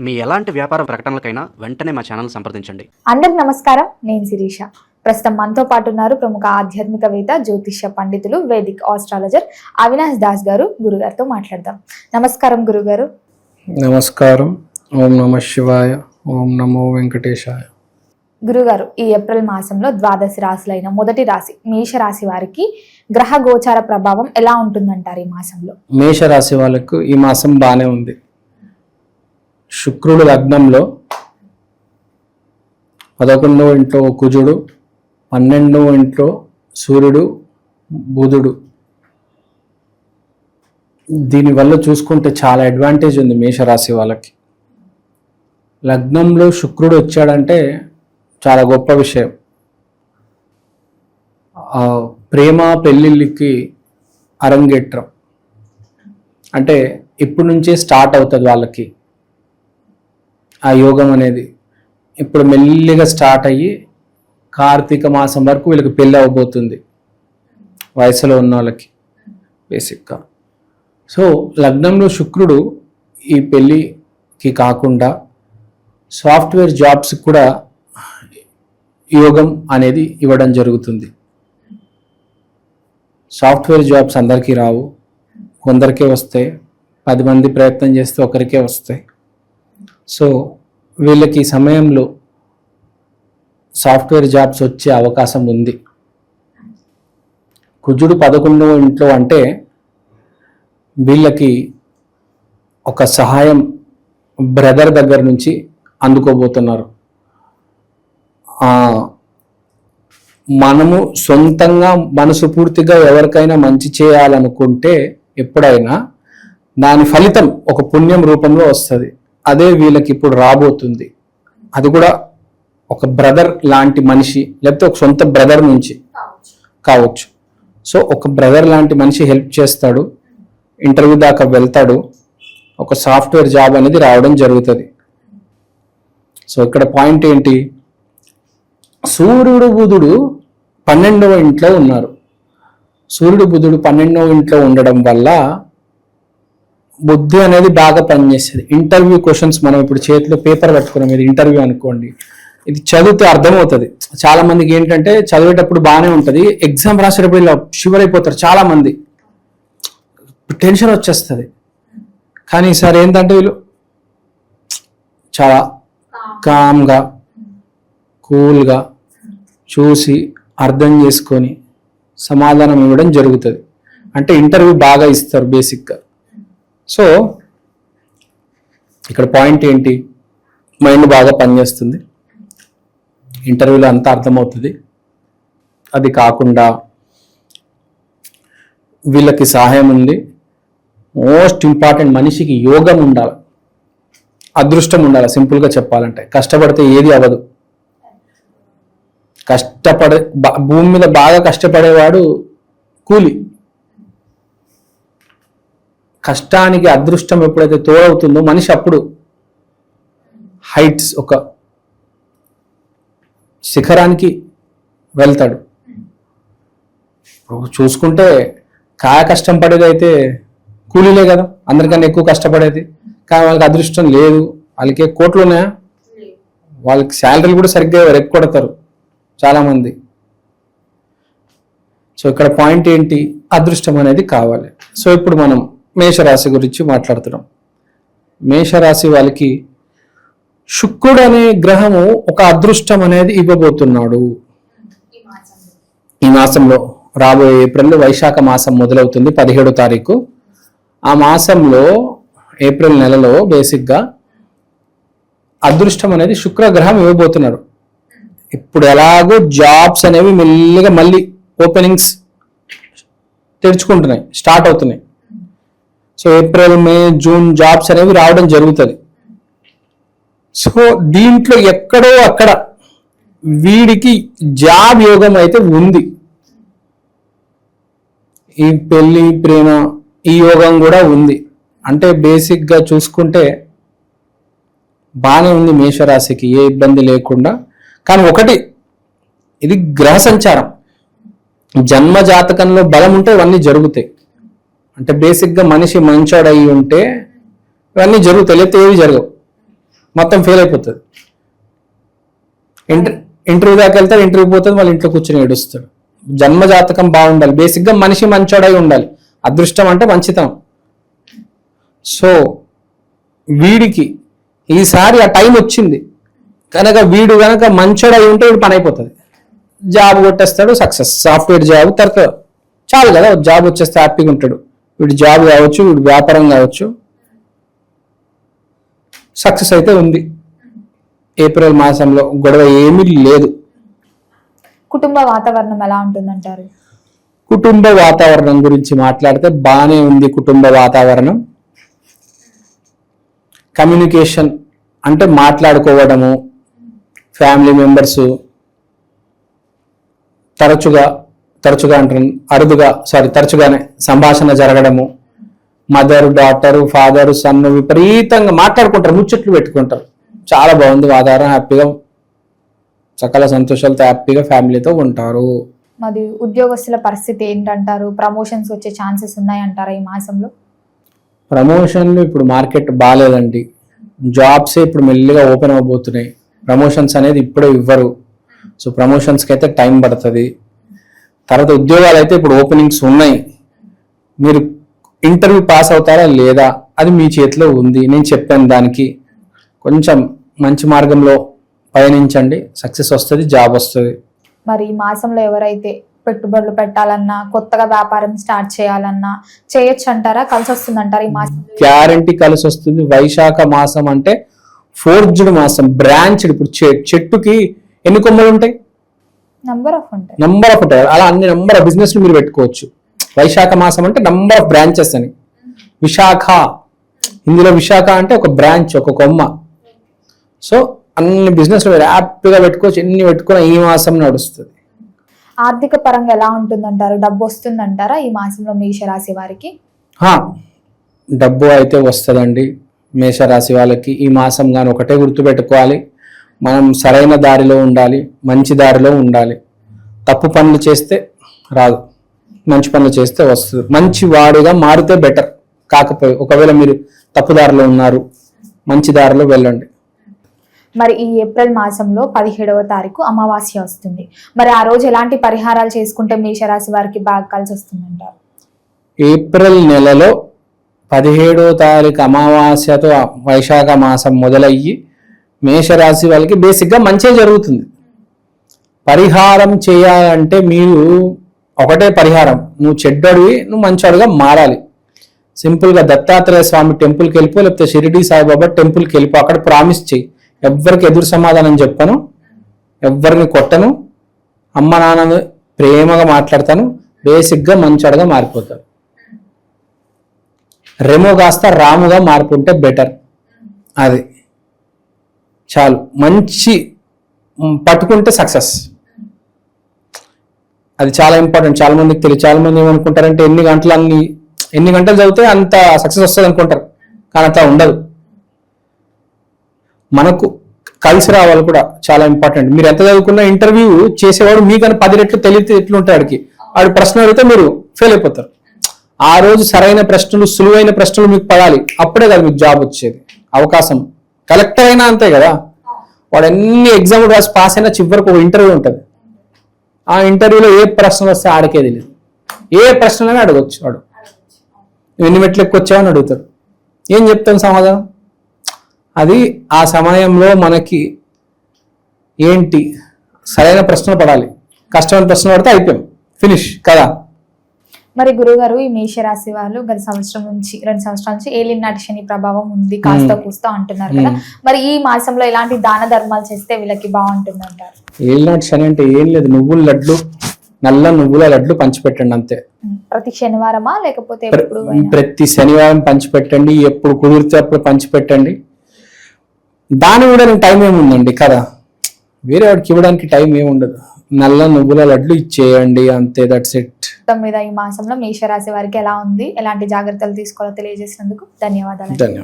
మీ ఎలాంటి వ్యాపార ప్రకటనలకైనా వెంటనే మా ఛానల్ సంప్రదించండి. అందరికి నమస్కారం, నేను శిరీష. ప్రస్తుతం మనతో పాటు ఉన్నారు ప్రముఖ ఆధ్యాత్మికవేత్త, జ్యోతిష్య పండితులు, వేదిక్ ఆస్ట్రాలజర్ అవినాష్ దాస్ గారు. గురుగారితో మాట్లాడదాం. నమస్కారం గురుగారు. నమస్కారం. ఓం నమ శివాయ. ఓం నమో వెంకటేశాయ. గురుగారు, ఈ ఏప్రిల్ మాసంలో ద్వాదశి రాశులైన మొదటి రాశి మేషరాశి వారికి గ్రహ గోచార ప్రభావం ఎలా ఉంటుందంటారు? ఈ మాసంలో మేషరాశి వాళ్ళకు ఈ మాసం బాగానే ఉంది. శుక్రుడు లగ్నంలో 11వ ఇంట్లో కుజుడు, 12వ ఇంట్లో సూర్యుడు, బుధుడు. దీనివల్ల చూసుకుంటే చాలా అడ్వాంటేజ్ ఉంది మేషరాశి వాళ్ళకి. లగ్నంలో శుక్రుడు వచ్చాడంటే చాలా గొప్ప విషయం. ప్రేమ పెళ్ళిళ్ళకి అరంగేట్రం అంటే ఇప్పటి నుంచే స్టార్ట్ అవుతుంది వాళ్ళకి. ఆ యోగం అనేది ఇప్పుడు మెల్లిగా స్టార్ట్ అయ్యి కార్తీక మాసం వరకు వీళ్ళకి పెళ్ళి అవ్వబోతుంది వయసులో ఉన్న వాళ్ళకి బేసిక్గా. సో లగ్నంలో శుక్రుడు ఈ పెళ్ళికి కాకుండా సాఫ్ట్వేర్ జాబ్స్ కూడా యోగం అనేది ఇవ్వడం జరుగుతుంది. సాఫ్ట్వేర్ జాబ్స్ అందరికీ రావు, కొందరికే వస్తాయి. 10 మంది ప్రయత్నం చేస్తే ఒకరికే వస్తాయి. సో వీళ్ళకి ఈ సమయంలో సాఫ్ట్వేర్ జాబ్స్ వచ్చే అవకాశం ఉంది. కుజుడు 11వ ఇంట్లో అంటే వీళ్ళకి ఒక సహాయం బ్రదర్ దగ్గర నుంచి అందుకోబోతున్నారు. మనము సొంతంగా మనసు పూర్తిగా ఎవరికైనా మంచి చేయాలనుకుంటే ఎప్పుడైనా దాని ఫలితం ఒక పుణ్యం రూపంలో వస్తుంది. అదే వీళ్ళకి ఇప్పుడు రాబోతుంది. అది కూడా ఒక బ్రదర్ లాంటి మనిషి, లేకపోతే ఒక సొంత బ్రదర్ నుంచి కావచ్చు. సో ఒక బ్రదర్ లాంటి మనిషి హెల్ప్ చేస్తాడు, ఇంటర్వ్యూ దాకా వెళ్తాడు, ఒక సాఫ్ట్వేర్ జాబ్ అనేది రావడం జరుగుతుంది. సో ఇక్కడ పాయింట్ ఏంటి? సూర్యుడు బుధుడు 12వ ఇంట్లో ఉన్నారు. సూర్యుడు బుధుడు 12వ ఇంట్లో ఉండడం వల్ల బుద్ధి అనేది బాగా పనిచేస్తుంది. ఇంటర్వ్యూ క్వశ్చన్స్ మనం ఇప్పుడు చేతిలో పేపర్ పట్టుకున్నాం, ఇది ఇంటర్వ్యూ అనుకోండి, ఇది చదివితే అర్థమవుతుంది. చాలా మందికి ఏంటంటే చదివేటప్పుడు బాగానే ఉంటుంది, ఎగ్జామ్ రాసేటప్పుడు ఇలా షివర్ అయిపోతారు చాలా మంది, టెన్షన్ వచ్చేస్తుంది. కానీ ఈసారి ఏంటంటే వీళ్ళు చాలా కామ్గా కూల్గా చూసి అర్థం చేసుకొని సమాధానం ఇవ్వడం జరుగుతుంది. అంటే ఇంటర్వ్యూ బాగా ఇస్తారు బేసిక్గా. సో ఇక్కడ పాయింట్ ఏంటి? మైండ్ బాగా పనిచేస్తుంది, ఇంటర్వ్యూలో అంతా అర్థమవుతుంది. అది కాకుండా వీళ్ళకి సహాయం ఉంది. మోస్ట్ ఇంపార్టెంట్, మనిషికి యోగం ఉండాలి, అదృష్టం ఉండాలి. సింపుల్గా చెప్పాలంటే కష్టపడితే ఏది అవ్వదు. భూమి మీద బాగా కష్టపడేవాడు కూలి. కష్టానికి అదృష్టం ఎప్పుడైతే తోడవుతుందో మనిషి అప్పుడు హైట్స్, ఒక శిఖరానికి వెళ్తాడు. చూసుకుంటే కాయ కష్టం పడేది అయితే కూలీలే కదా, అందరికన్నా ఎక్కువ కష్టపడేది. కానీ వాళ్ళకి అదృష్టం లేదు, వాళ్ళకి కోట్లు ఉన్నాయా, వాళ్ళకి శాలరీలు కూడా సరిగ్గా రెక్కొడతారు చాలామంది. సో ఇక్కడ పాయింట్ ఏంటి? అదృష్టం అనేది కావాలి. సో ఇప్పుడు మనం మేషరాశి గురించి మాట్లాడుతున్నాం. మేషరాశి వాళ్ళకి శుక్రుడు అనే గ్రహము ఒక అదృష్టం అనేది ఇవ్వబోతున్నాడు. ఈ మాసంలో రాబోయే ఏప్రిల్ వైశాఖ మాసం మొదలవుతుంది 17వ తారీఖు. ఆ మాసంలో ఏప్రిల్ నెలలో బేసిక్గా అదృష్టం అనేది శుక్రగ్రహం ఇవ్వబోతున్నారు. ఇప్పుడు ఎలాగో జాబ్స్ అనేవి మెల్లిగా మళ్ళీ ఓపెనింగ్స్ తెరుచుకుంటున్నాయి, స్టార్ట్ అవుతున్నాయి. సో ఏప్రిల్, మే, జూన్ జాబ్స్ అనేవి రావడం జరుగుతుంది. సో దీంట్లో ఎక్కడో అక్కడ వీడికి జాబ్ యోగం అయితే ఉంది. ఈ పెళ్లి, ప్రేమ, ఈ యోగం కూడా ఉంది. అంటే బేసిక్గా చూసుకుంటే బాగానే ఉంది మేషరాశికి, ఏ ఇబ్బంది లేకుండా. కానీ ఒకటి, ఇది గ్రహ సంచారం. జన్మ జాతకంలో బలం ఉంటే ఇవన్నీ జరుగుతాయి. అంటే బేసిక్గా మనిషి మంచోడు అయి ఉంటే ఇవన్నీ జరుగుతాయి, లేకపోతే ఏవి జరగవు. మొత్తం ఫెయిల్ అయిపోతుంది. ఇంటర్వ్యూ దాకా వెళ్తాడు, ఇంటర్వ్యూ పోతుంది, మళ్ళీ ఇంట్లో కూర్చొని ఏడుస్తాడు. జన్మ జాతకం బాగుండాలి, బేసిక్గా మనిషి మంచోడై ఉండాలి. అదృష్టం అంటే మంచితనం. సో వీడికి ఈసారి ఆ టైం వచ్చింది కనుక వీడు కనుక మంచోడై ఉంటే వీడు పని అయిపోతుంది. జాబ్ కొట్టేస్తాడు, సక్సెస్. సాఫ్ట్వేర్ జాబ్ తర్వాత చాలు కదా, జాబ్ వచ్చేస్తే హ్యాపీగా ఉంటాడు. వీడు జాబ్ కావచ్చు, వీడు వ్యాపారం కావచ్చు, సక్సెస్ అయితే ఉంది. ఏప్రిల్ మాసంలో గొడవ ఏమీ లేదు. కుటుంబ వాతావరణం ఎలా ఉంటుందంటారు? కుటుంబ వాతావరణం గురించి మాట్లాడితే బాగానే ఉంది. కుటుంబ వాతావరణం కమ్యూనికేషన్ అంటే మాట్లాడుకోవడము, ఫ్యామిలీ మెంబర్స్ తరచుగానే సంభాషణ జరగడము, మదర్ డాటర్ ఫాదర్ సన్ విపరీతంగా మాట్లాడుకుంటారు, ముచ్చట్లు పెట్టుకుంటారు. చాలా బాగుంది వాతావరణం. హ్యాపీగా సకల సంతోషాలతో హ్యాపీగా ఫ్యామిలీతో ఉంటారు. మరి ఉద్యోగస్తుల పరిస్థితి ఏంటంటారు? ప్రమోషన్స్ వచ్చే ఛాన్సెస్ ఉన్నాయంటారా ఈ మాసంలో? ప్రమోషన్లు ఇప్పుడు మార్కెట్ బాగాలేదండి. జాబ్సే ఇప్పుడు మెల్లిగా ఓపెన్ అవబోతున్నాయి. ప్రమోషన్స్ అనేది ఇప్పుడే ఇవ్వరు. సో ప్రమోషన్స్కి అయితే టైం పడుతుంది. తర్వాత ఉద్యోగాలు అయితే ఇప్పుడు ఓపెనింగ్స్ ఉన్నాయి. మీరు ఇంటర్వ్యూ పాస్ అవుతారా లేదా అది మీ చేతిలో ఉంది. నేను చెప్పాను దానికి కొంచెం మంచి మార్గంలో పయనించండి, సక్సెస్ వస్తుంది, జాబ్ వస్తుంది. మరి ఈ మాసంలో ఎవరైతే పెట్టుబడులు పెట్టాలన్నా, కొత్తగా వ్యాపారం స్టార్ట్ చేయాలన్నా చేయొచ్చు అంటారా? కలిసి వస్తుంది అంటారా ఈ మాసం? గ్యారంటీ కలిసి వస్తుంది. వైశాఖ మాసం అంటే ఫోర్జ్డ్ మాసం, బ్రాంచ్డ్. ఇప్పుడు చెట్టుకి ఎన్ని కొమ్మలు ఉంటాయి? నంబర్ ఆఫ్ ఉంటాయి. అలా అన్ని నంబర్ ఆఫ్ బిజినెస్లు మీరు పెట్టుకోవచ్చు. వైశాఖ మాసం అంటే నంబర్ ఆఫ్ బ్రాంచెస్ అని. విశాఖ, ఇందులో విశాఖ అంటే ఒక బ్రాంచ్, ఒక కొమ్మ. సో అన్ని బిజినెస్లు మీరు హ్యాపీగా పెట్టుకోవచ్చు. ఎన్ని పెట్టుకున్నా ఈ మాసం నడుస్తుంది. ఆర్థిక పరంగా ఎలా ఉంటుందంటారు? డబ్బు వస్తుందంటారా ఈ మాసంలో మేషరాశి వారికి? డబ్బు అయితే వస్తుందండి మేషరాశి వాళ్ళకి. ఈ మాసం కానీ ఒకటే గుర్తుపెట్టుకోవాలి, మనం సరైన దారిలో ఉండాలి, మంచి దారిలో ఉండాలి. తప్పు పనులు చేస్తే రాదు, మంచి పనులు చేస్తే వస్తుంది. మంచి వాడుగా మారితే బెటర్. కాకపోతే ఒకవేళ మీరు తప్పు దారిలో ఉన్నారు, మంచి దారిలో వెళ్ళండి. మరి ఈ ఏప్రిల్ మాసంలో 17వ తారీఖు అమావాస్య వస్తుంది. మరి ఆ రోజు ఎలాంటి పరిహారాలు చేసుకుంటే మేషరాశి వారికి బాగా కలిసి వస్తుందంటారు? ఏప్రిల్ నెలలో 17వ తారీఖు అమావాస్యతో వైశాఖ మాసం మొదలయ్యి మేషరాశి వాళ్ళకి బేసిక్గా మంచి జరుగుతుంది. పరిహారం చేయాలంటే మీరు ఒకటే పరిహారం, నువ్వు చెడ్డడివి నువ్వు మంచోడుగా మారాలి. సింపుల్గా దత్తాత్రేయ స్వామి టెంపుల్కి వెళ్ళిపో, లేకపోతే షిరిడి సాయిబాబా టెంపుల్కి వెళ్ళిపో. అక్కడ ప్రామిస్ చేయి, ఎవ్వరికి ఎదురు సమాధానం చెప్పను, ఎవ్వరిని కొట్టను, అమ్మ నాన్న ప్రేమగా మాట్లాడతాను, బేసిక్గా మంచోడుగా మారిపోతారు. రెమో కాస్త రాముగా మారుకుంటే బెటర్. అది చాలు. మంచి పట్టుకుంటే సక్సెస్, అది చాలా ఇంపార్టెంట్. చాలా మందికి తెలియదు. చాలా మంది ఏమనుకుంటారంటే ఎన్ని గంటలు చదివితే అంత సక్సెస్ వస్తుంది అనుకుంటారు, కానీ అంత ఉండదు. మనకు కలిసి రావాలి కూడా చాలా ఇంపార్టెంట్. మీరు ఎంత చదువుకున్నా ఇంటర్వ్యూ చేసేవాడు మీకన్నా 10 రెట్లు తెలియతే ఎట్లుంటాయి ఆడికి. ఆడు ప్రశ్న అడిగితే మీరు ఫెయిల్ అయిపోతారు. ఆ రోజు సరైన ప్రశ్నలు, సులువైన ప్రశ్నలు మీకు పడాలి. అప్పుడే కదా మీకు జాబ్ వచ్చేది, అవకాశం. కలెక్టర్ అయినా అంతే కదా, వాడు ఎన్ని ఎగ్జామ్ రాసి పాస్ అయినా చివరికి ఒక ఇంటర్వ్యూ ఉంటుంది. ఆ ఇంటర్వ్యూలో ఏ ప్రశ్న వస్తే ఆడికే తెలియదు. ఏ ప్రశ్నలైనా అడగచ్చు. వాడు ఎన్ని మెట్లు ఎక్కువచ్చావని అడుగుతాడు, ఏం చెప్తాను సమాధానం? అది ఆ సమయంలో మనకి ఏంటి సరైన ప్రశ్నలు పడాలి. కష్టమైన ప్రశ్న పడితే అయిపోయాం, ఫినిష్ కదా. మరి గురుగారు, ఈ మేషరాశి వాళ్ళు గత సంవత్సరం నుంచి 2 సంవత్సరాల నుంచి ఏలినాటి శని ప్రభావం ఉంది, కాస్త కూస్తా అంటున్నారు కదా. మరి ఈ మాసంలో ఎలాంటి దాన ధర్మాలు చేస్తే వీళ్ళకి బాగుంటుంది అంటారు? ఏలినాటి శని అంటే ఏం లేదు, నువ్వుల లడ్లు, నల్ల నువ్వుల లడ్లు పంచిపెట్టండి అంతే. ప్రతి శనివారమా లేకపోతే ప్రతి శనివారం పంచిపెట్టండి, ఎప్పుడు కుదిరితే అప్పుడు పంచిపెట్టండి. దాని కూడా టైం ఏముందండి కదా, వేరే వాడికి ఇవ్వడానికి టైం ఏముండదు. నల్ల నువ్వుల లడ్లు ఇచ్చేయండి అంతే, దట్స్ ఇట్. మీద ఈ మాసంలో మేషరాశి వారికి ఎలా ఉంది, ఎలాంటి జాగ్రత్తలు తీసుకోవాలో తెలియజేసినందుకు ధన్యవాదాలు.